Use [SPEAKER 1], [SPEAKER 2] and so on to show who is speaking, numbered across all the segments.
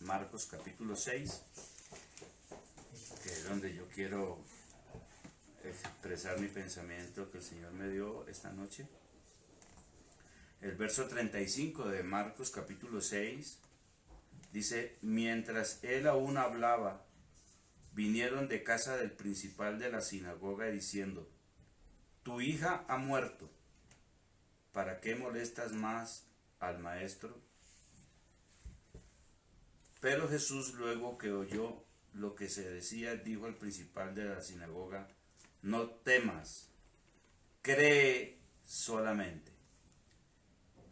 [SPEAKER 1] Marcos capítulo 6, que es donde yo quiero expresar mi pensamiento que el Señor me dio esta noche. El verso 35 de Marcos capítulo 6 dice: mientras él aún hablaba, vinieron de casa del principal de la sinagoga diciendo: tu hija ha muerto, ¿para qué molestas más al maestro? Pero Jesús, luego que oyó lo que se decía, dijo al principal de la sinagoga: no temas, cree solamente.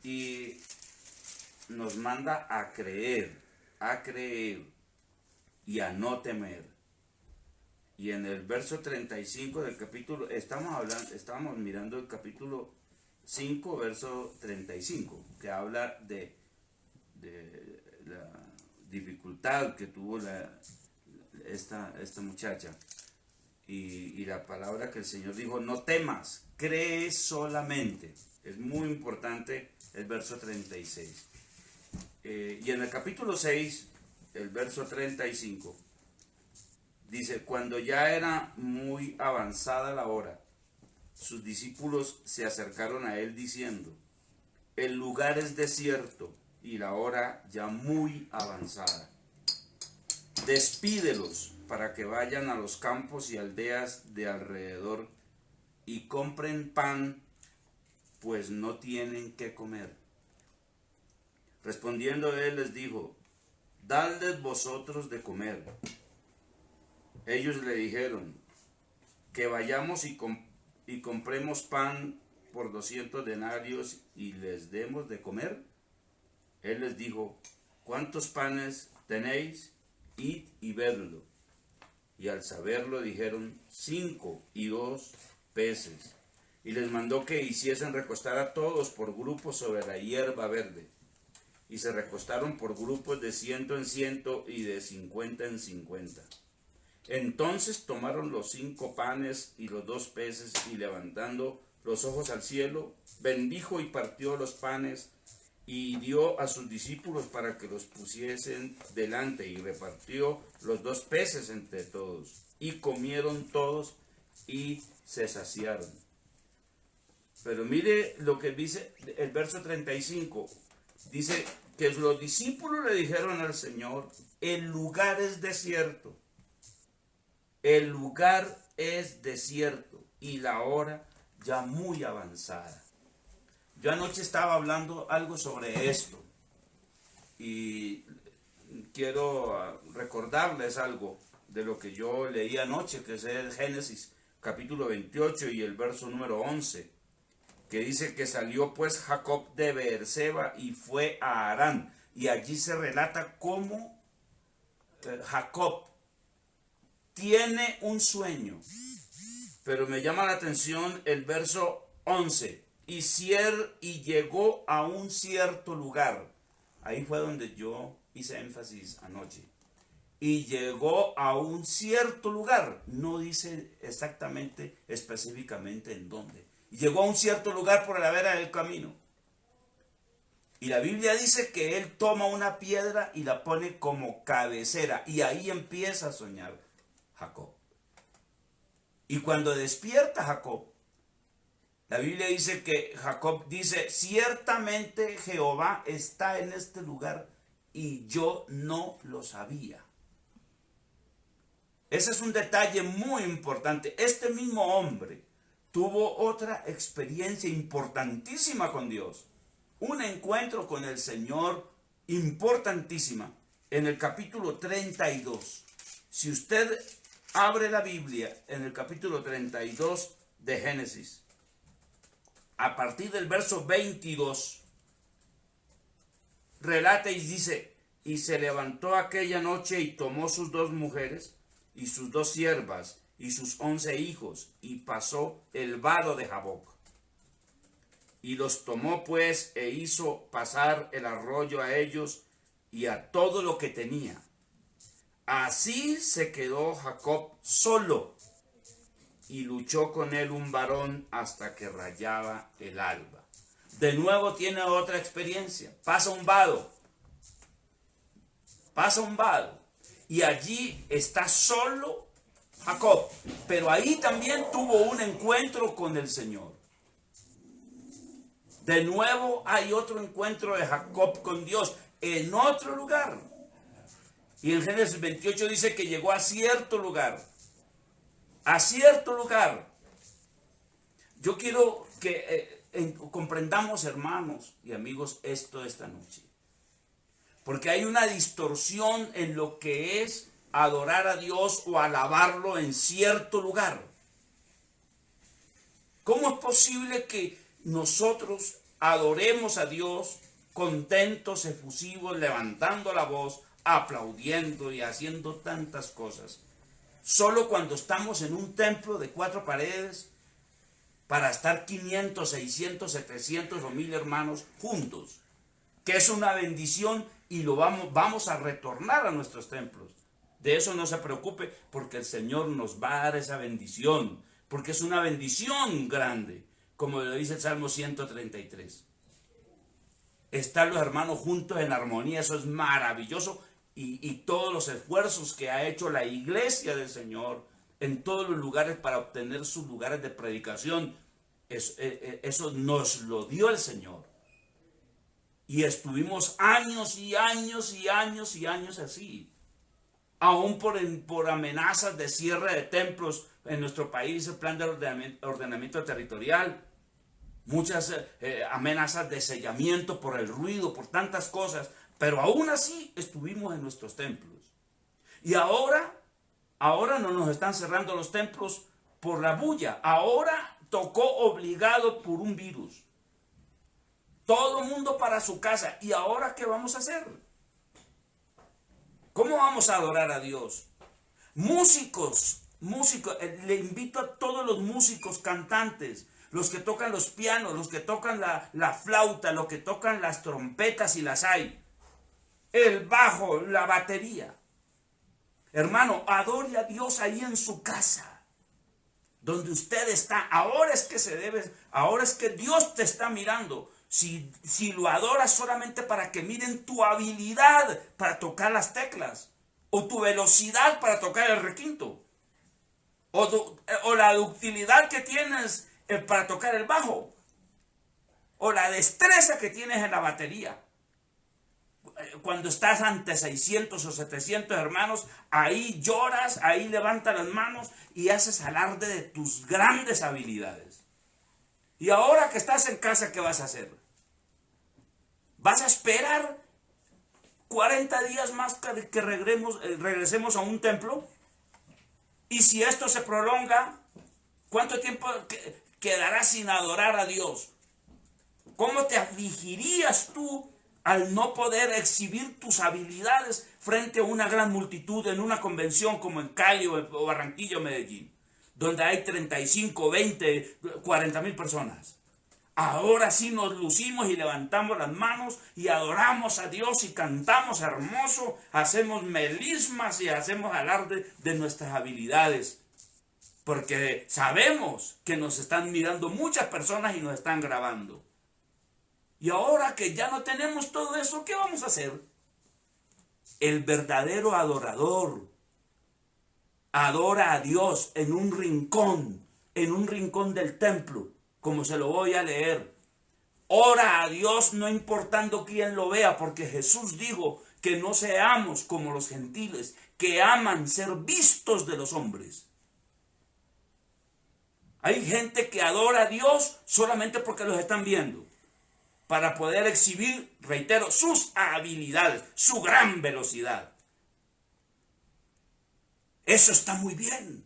[SPEAKER 1] Y nos manda a creer y a no temer. Y en el verso 35 del capítulo, estábamos mirando el capítulo 5, verso 35, que habla de la dificultad que tuvo esta muchacha. Y la palabra que el Señor dijo: no temas, cree solamente. Es muy importante el verso 36. Y en el capítulo 6, el verso 35, dice: cuando ya era muy avanzada la hora, sus discípulos se acercaron a él diciendo: el lugar es desierto y la hora ya muy avanzada. Despídelos para que vayan a los campos y aldeas de alrededor y compren pan, pues no tienen qué comer. Respondiendo él les dijo: dadles vosotros de comer. Ellos le dijeron: que vayamos y compremos pan por 200 denarios y les demos de comer. Él les dijo: ¿cuántos panes tenéis? Id y vedlo. Y al saberlo dijeron: 5 y 2 peces. Y les mandó que hiciesen recostar a todos por grupos sobre la hierba verde. Y se recostaron por grupos de 100 en 100 y de 50 en 50. Entonces tomaron los 5 panes y los 2 peces, y levantando los ojos al cielo, bendijo y partió los panes y dio a sus discípulos para que los pusiesen delante, y repartió los 2 peces entre todos. Y comieron todos y se saciaron. Pero mire lo que dice el verso 35. Dice que los discípulos le dijeron al Señor: el lugar es desierto. El lugar es desierto y la hora ya muy avanzada. Yo anoche estaba hablando algo sobre esto y quiero recordarles algo de lo que yo leí anoche, que es el Génesis capítulo 28 y el verso número 11, que dice que salió pues Jacob de Beerseba y fue a Harán, y allí se relata cómo Jacob tiene un sueño, pero me llama la atención el verso 11, y llegó a un cierto lugar. Ahí fue donde yo hice énfasis anoche. Y llegó a un cierto lugar, no dice exactamente, específicamente en dónde. Llegó a un cierto lugar por la vera del camino. Y la Biblia dice que él toma una piedra y la pone como cabecera, y ahí empieza a soñar Jacob. Y cuando despierta Jacob, la Biblia dice que Jacob dice: ciertamente Jehová está en este lugar y yo no lo sabía. Ese es un detalle muy importante. Este mismo hombre tuvo otra experiencia importantísima con Dios. Un encuentro con el Señor importantísima. En el capítulo 32. Si usted abre la Biblia en el capítulo 32 de Génesis, a partir del verso 22, relata y dice: y se levantó aquella noche y tomó sus 2 mujeres y sus 2 siervas y sus 11 hijos, y pasó el vado de Jaboc. Y los tomó pues e hizo pasar el arroyo a ellos y a todo lo que tenía. Así se quedó Jacob solo, y luchó con él un varón hasta que rayaba el alba. De nuevo tiene otra experiencia. Pasa un vado. pasa un vado y allí está solo Jacob, pero ahí también tuvo un encuentro con el Señor. De nuevo hay otro encuentro de Jacob con Dios en otro lugar. Y en Génesis 28 dice que llegó a cierto lugar. A cierto lugar. Yo quiero que comprendamos, hermanos y amigos, esto esta noche. Porque hay una distorsión en lo que es adorar a Dios o alabarlo en cierto lugar. ¿Cómo es posible que nosotros adoremos a Dios contentos, efusivos, levantando la voz, aplaudiendo y haciendo tantas cosas, solo cuando estamos en un templo de 4 paredes para estar 500, 600, 700 o 1000 hermanos juntos, que es una bendición y lo vamos a retornar a nuestros templos? De eso no se preocupe, porque el Señor nos va a dar esa bendición, porque es una bendición grande, como lo dice el Salmo 133. Estar los hermanos juntos en armonía, eso es maravilloso, y todos los esfuerzos que ha hecho la iglesia del Señor en todos los lugares para obtener sus lugares de predicación, eso nos lo dio el Señor. Y estuvimos años y años y años y años así. Aún por amenazas de cierre de templos en nuestro país, el plan de ordenamiento territorial, muchas amenazas de sellamiento por el ruido, por tantas cosas, pero aún así estuvimos en nuestros templos. Y ahora no nos están cerrando los templos por la bulla, ahora tocó obligado por un virus. Todo el mundo para su casa. ¿Y ahora qué vamos a hacer? ¿Cómo vamos a adorar a Dios? Músicos, le invito a todos los músicos, cantantes, los que tocan los pianos, los que tocan la flauta, los que tocan las trompetas y las hay, el bajo, la batería. Hermano, adore a Dios ahí en su casa, donde usted está. Ahora es que Dios te está mirando. Si lo adoras solamente para que miren tu habilidad para tocar las teclas, o tu velocidad para tocar el requinto, o la ductilidad que tienes para tocar el bajo, o la destreza que tienes en la batería. Cuando estás ante 600 o 700 hermanos, ahí lloras, ahí levantas las manos y haces alarde de tus grandes habilidades. Y ahora que estás en casa, ¿qué vas a hacer? ¿Vas a esperar 40 días más que regresemos a un templo? Y si esto se prolonga, ¿cuánto tiempo quedarás sin adorar a Dios? ¿Cómo te afligirías tú al no poder exhibir tus habilidades frente a una gran multitud en una convención como en Cali o Barranquilla o Medellín, donde hay 35, 20, 40 mil personas? Ahora sí nos lucimos y levantamos las manos y adoramos a Dios y cantamos hermoso, hacemos melismas y hacemos alarde de nuestras habilidades, porque sabemos que nos están mirando muchas personas y nos están grabando. Y ahora que ya no tenemos todo eso, ¿qué vamos a hacer? El verdadero adorador adora a Dios en un rincón del templo, como se lo voy a leer. Ora a Dios no importando quién lo vea, porque Jesús dijo que no seamos como los gentiles, que aman ser vistos de los hombres. Hay gente que adora a Dios solamente porque los están viendo, para poder exhibir, reitero, sus habilidades, su gran velocidad. Eso está muy bien.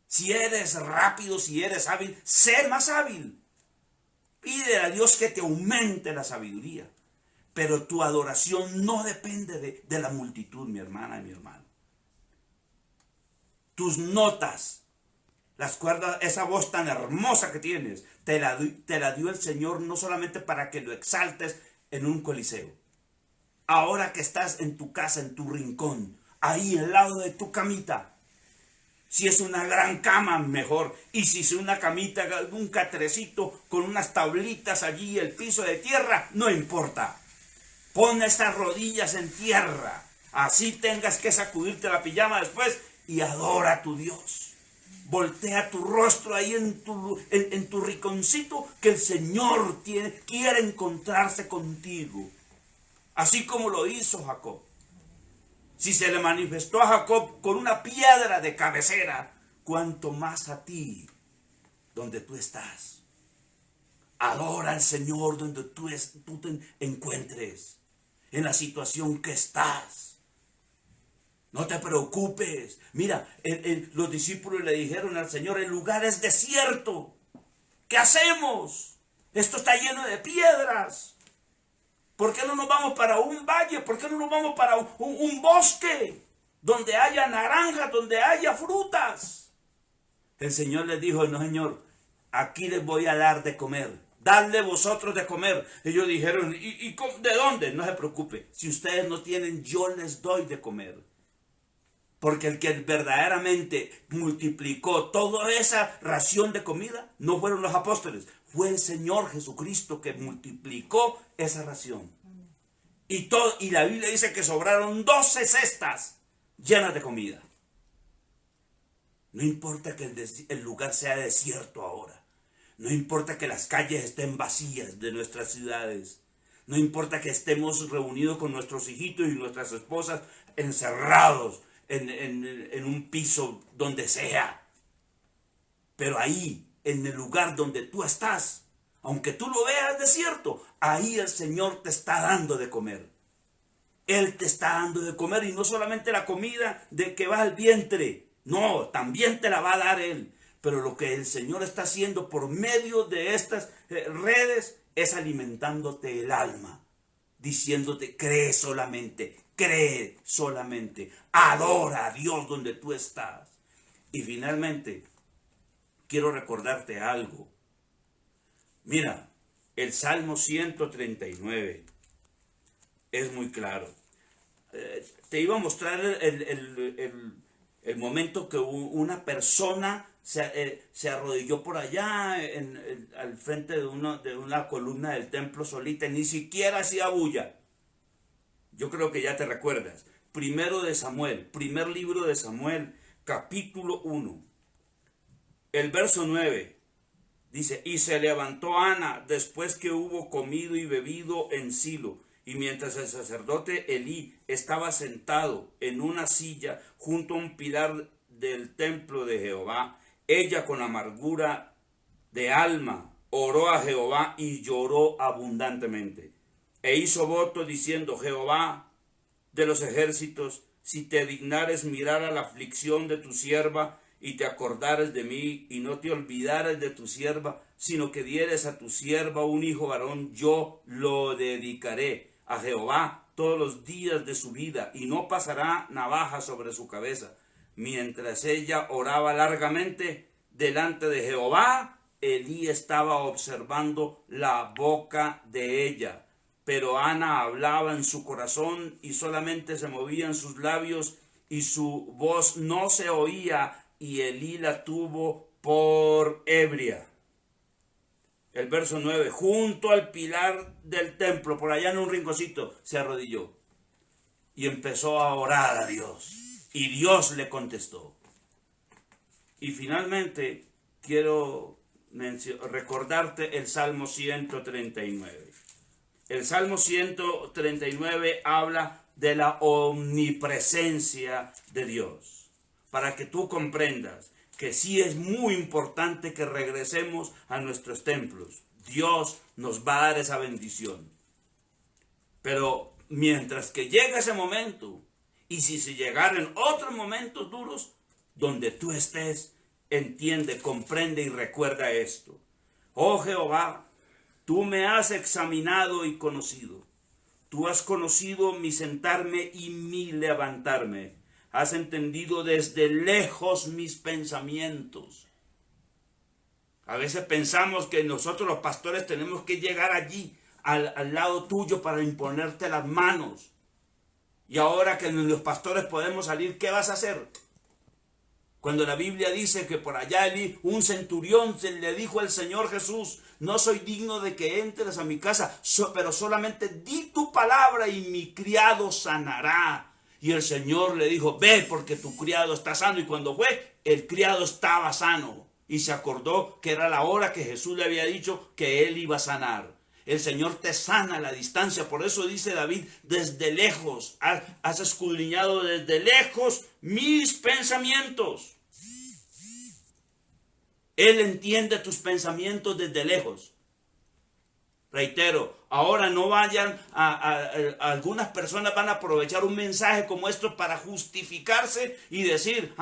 [SPEAKER 1] Si eres rápido, si eres hábil, sé más hábil. Pide a Dios que te aumente la sabiduría. Pero tu adoración no depende de la multitud, mi hermana y mi hermano. Tus notas, las cuerdas, esa voz tan hermosa que tienes, te la dio el Señor no solamente para que lo exaltes en un coliseo. Ahora que estás en tu casa, en tu rincón, ahí al lado de tu camita, si es una gran cama, mejor. Y si es una camita, un catrecito con unas tablitas allí, el piso de tierra, no importa. Pon estas rodillas en tierra. Así tengas que sacudirte la pijama después y adora a tu Dios. Voltea tu rostro ahí en tu rinconcito, que el Señor quiere encontrarse contigo. Así como lo hizo Jacob. Si se le manifestó a Jacob con una piedra de cabecera, cuanto más a ti, donde tú estás. Adora al Señor donde tú te encuentres, en la situación que estás. No te preocupes. Mira, los discípulos le dijeron al Señor, el lugar es desierto. ¿Qué hacemos? Esto está lleno de piedras. ¿Por qué no nos vamos para un valle? ¿Por qué no nos vamos para un bosque? Donde haya naranjas, donde haya frutas. El Señor les dijo, no Señor, aquí les voy a dar de comer. Dadle vosotros de comer. Ellos dijeron, ¿y de dónde? No se preocupe. Si ustedes no tienen, yo les doy de comer. Porque el que verdaderamente multiplicó toda esa ración de comida no fueron los apóstoles. Fue el Señor Jesucristo que multiplicó esa ración. Y la Biblia dice que sobraron 12 cestas llenas de comida. No importa que el lugar sea desierto ahora. No importa que las calles estén vacías de nuestras ciudades. No importa que estemos reunidos con nuestros hijitos y nuestras esposas encerrados en un piso donde sea. Pero ahí, en el lugar donde tú estás, aunque tú lo veas desierto, ahí el Señor te está dando de comer. Él te está dando de comer, y no solamente la comida de que va al vientre. No, también te la va a dar Él. Pero lo que el Señor está haciendo por medio de estas redes es alimentándote el alma, diciéndote, cree solamente, adora a Dios donde tú estás. Y finalmente, quiero recordarte algo. Mira, el Salmo 139 es muy claro. Te iba a mostrar el momento que una persona se arrodilló por allá al frente de una columna del templo solita, ni siquiera hacía bulla. Yo creo que ya te recuerdas. Primer libro de Samuel, capítulo 1. El verso 9 dice, y se levantó Ana después que hubo comido y bebido en Silo, y mientras el sacerdote Elí estaba sentado en una silla junto a un pilar del templo de Jehová, ella con amargura de alma oró a Jehová y lloró abundantemente. E hizo voto diciendo, Jehová de los ejércitos, si te dignares mirar a la aflicción de tu sierva y te acordares de mí y no te olvidares de tu sierva, sino que dieres a tu sierva un hijo varón, yo lo dedicaré a Jehová todos los días de su vida y no pasará navaja sobre su cabeza. Mientras ella oraba largamente delante de Jehová, Elí estaba observando la boca de ella. Pero Ana hablaba en su corazón y solamente se movían sus labios y su voz no se oía, y Elí la tuvo por ebria. El verso 9, junto al pilar del templo, por allá en un rinconcito, se arrodilló y empezó a orar a Dios. Y Dios le contestó. Y finalmente quiero recordarte el Salmo 139. El Salmo 139 habla de la omnipresencia de Dios. Para que tú comprendas que sí es muy importante que regresemos a nuestros templos. Dios nos va a dar esa bendición. Pero mientras que llega ese momento, y si se llegaran otros momentos duros, donde tú estés, entiende, comprende y recuerda esto. Oh Jehová, tú me has examinado y conocido. Tú has conocido mi sentarme y mi levantarme. Has entendido desde lejos mis pensamientos. A veces pensamos que nosotros los pastores tenemos que llegar allí, al lado tuyo, para imponerte las manos. Y ahora que los pastores podemos salir, ¿qué vas a hacer? Cuando la Biblia dice que por allá un centurión le dijo al Señor Jesús, no soy digno de que entres a mi casa, pero solamente di tu palabra y mi criado sanará. Y el Señor le dijo, ve porque tu criado está sano. Y cuando fue, el criado estaba sano. Y se acordó que era la hora que Jesús le había dicho que él iba a sanar. El Señor te sana a la distancia. Por eso dice David, desde lejos, has escudriñado desde lejos mis pensamientos. Él entiende tus pensamientos desde lejos. Reitero, ahora no vayan algunas personas van a aprovechar un mensaje como esto para justificarse y decir,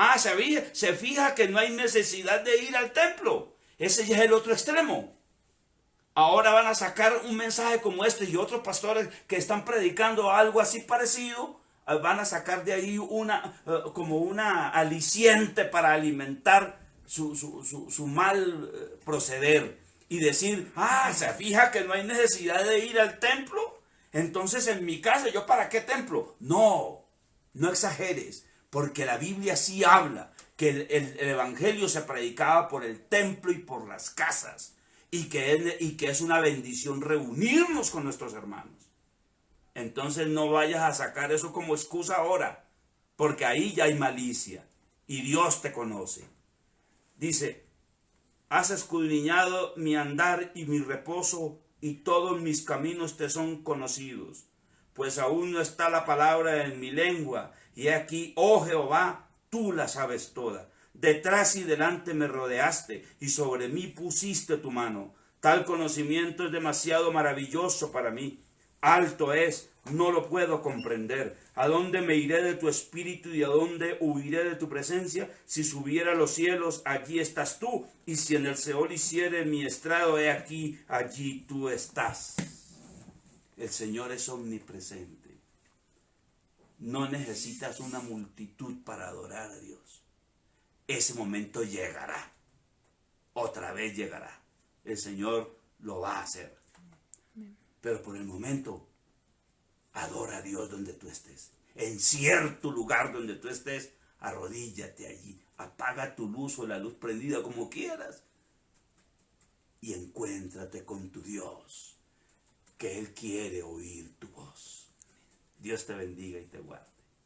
[SPEAKER 1] se fija que no hay necesidad de ir al templo. Ese ya es el otro extremo. Ahora van a sacar un mensaje como este y otros pastores que están predicando algo así parecido, van a sacar de ahí como una aliciente para alimentar su mal proceder. Y decir, se fija que no hay necesidad de ir al templo. Entonces en mi casa, ¿yo para qué templo? No exageres, porque la Biblia sí habla que el evangelio se predicaba por el templo y por las casas. Y que es una bendición reunirnos con nuestros hermanos. Entonces no vayas a sacar eso como excusa ahora, porque ahí ya hay malicia y Dios te conoce. Dice, has escudriñado mi andar y mi reposo, y todos mis caminos te son conocidos. Pues aún no está la palabra en mi lengua, y aquí, oh Jehová, tú la sabes toda. Detrás y delante me rodeaste, y sobre mí pusiste tu mano. Tal conocimiento es demasiado maravilloso para mí. Alto es, no lo puedo comprender. ¿A dónde me iré de tu espíritu y a dónde huiré de tu presencia? Si subiera a los cielos, allí estás tú. Y si en el Seol hiciere mi estrado, he aquí, allí tú estás. El Señor es omnipresente. No necesitas una multitud para adorar a Dios. Ese momento llegará. Otra vez llegará. El Señor lo va a hacer. Pero por el momento, adora a Dios donde tú estés. En cierto lugar donde tú estés, arrodíllate allí. Apaga tu luz o la luz prendida como quieras. Y encuéntrate con tu Dios, que Él quiere oír tu voz. Dios te bendiga y te guarde.